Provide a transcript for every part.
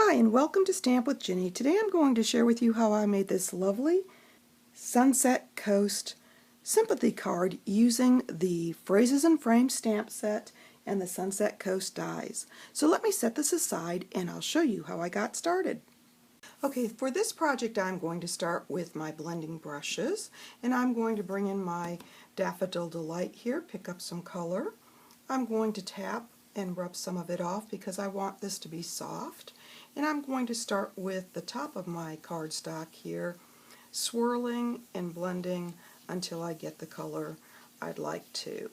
Hi and welcome to Stamp with Ginny. Today I'm going to share with you how I made this lovely Sunset Coast sympathy card using the Phrases and Frames stamp set and the Sunset Coast dies. So let me set this aside and I'll show you how I got started. Okay, for this project I'm going to start with my blending brushes, and I'm going to bring in my Daffodil Delight here, pick up some color. I'm going to tap and rub some of it off because I want this to be soft. And I'm going to start with the top of my cardstock here, swirling and blending until I get the color I'd like to.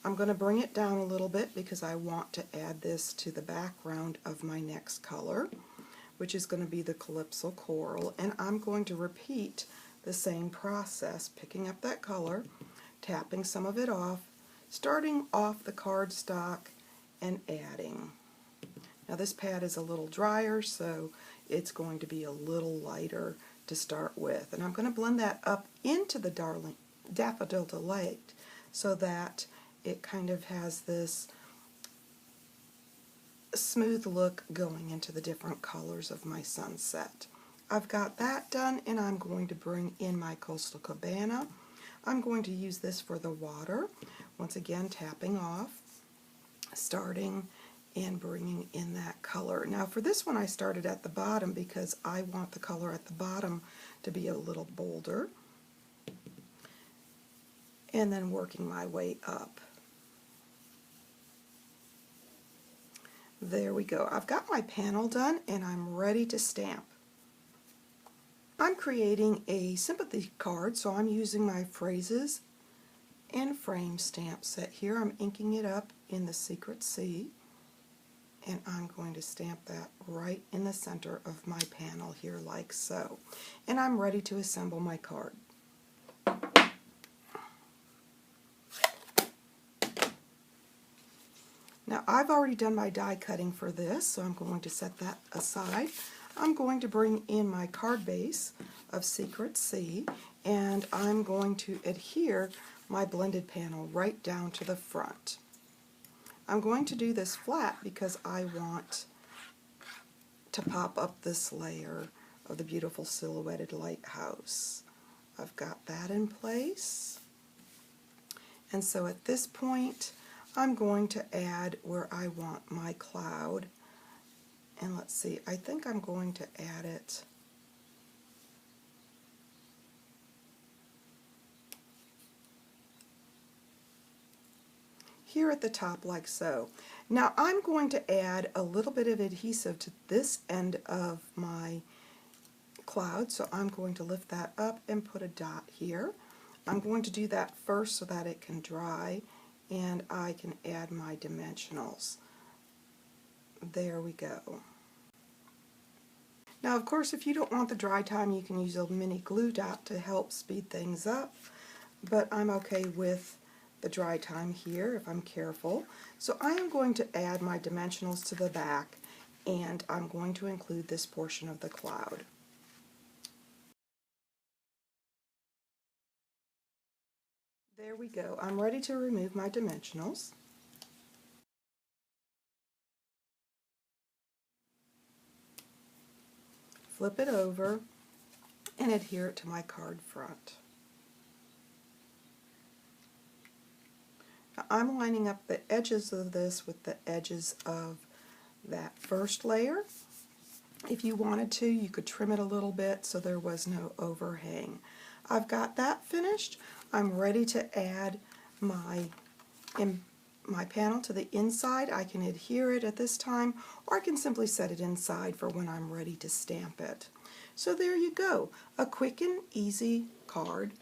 I'm going to bring it down a little bit because I want to add this to the background of my next color, which is going to be the Calypso Coral, and I'm going to repeat the same process, picking up that color, tapping some of it off, starting off the cardstock and adding. Now this pad is a little drier, so it's going to be a little lighter to start with. And I'm going to blend that up into the Daffodil Delight so that it kind of has this smooth look going into the different colors of my sunset. I've got that done, and I'm going to bring in my Coastal Cabana. I'm going to use this for the water. Once again, tapping off, starting and bringing in that color. Now for this one I started at the bottom because I want the color at the bottom to be a little bolder, and then working my way up. There we go. I've got my panel done and I'm ready to stamp. I'm creating a sympathy card, so I'm using my Phrases and Frames stamp set here. I'm inking it up in the Secret Sea, and I'm going to stamp that right in the center of my panel here like so. And I'm ready to assemble my card. Now I've already done my die cutting for this, so I'm going to set that aside. I'm going to bring in my card base of Secret Sea, and I'm going to adhere my blended panel right down to the front. I'm going to do this flat because I want to pop up this layer of the beautiful silhouetted lighthouse. I've got that in place, and so at this point I'm going to add where I want my cloud, and let's see, I think I'm going to add it here at the top like so. Now I'm going to add a little bit of adhesive to this end of my cloud, so I'm going to lift that up and put a dot here. I'm going to do that first so that it can dry and I can add my dimensionals. There we go. Now of course if you don't want the dry time you can use a mini glue dot to help speed things up, but I'm okay with the dry time here if I'm careful. So I am going to add my dimensionals to the back, and I'm going to include this portion of the cloud. There we go. I'm ready to remove my dimensionals. Flip it over and adhere it to my card front. Now I'm lining up the edges of this with the edges of that first layer. If you wanted to, you could trim it a little bit so there was no overhang. I've got that finished. I'm ready to add my panel to the inside. I can adhere it at this time, or I can simply set it inside for when I'm ready to stamp it. So there you go, a quick and easy card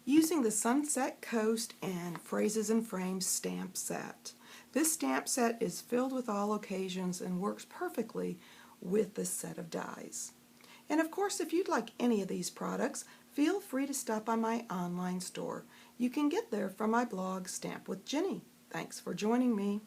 using the Sunset Coast and Phrases and Frames stamp set. This stamp set is filled with all occasions and works perfectly with this set of dies. And of course, if you'd like any of these products, feel free to stop by my online store. You can get there from my blog, Stamp with Ginny. Thanks for joining me.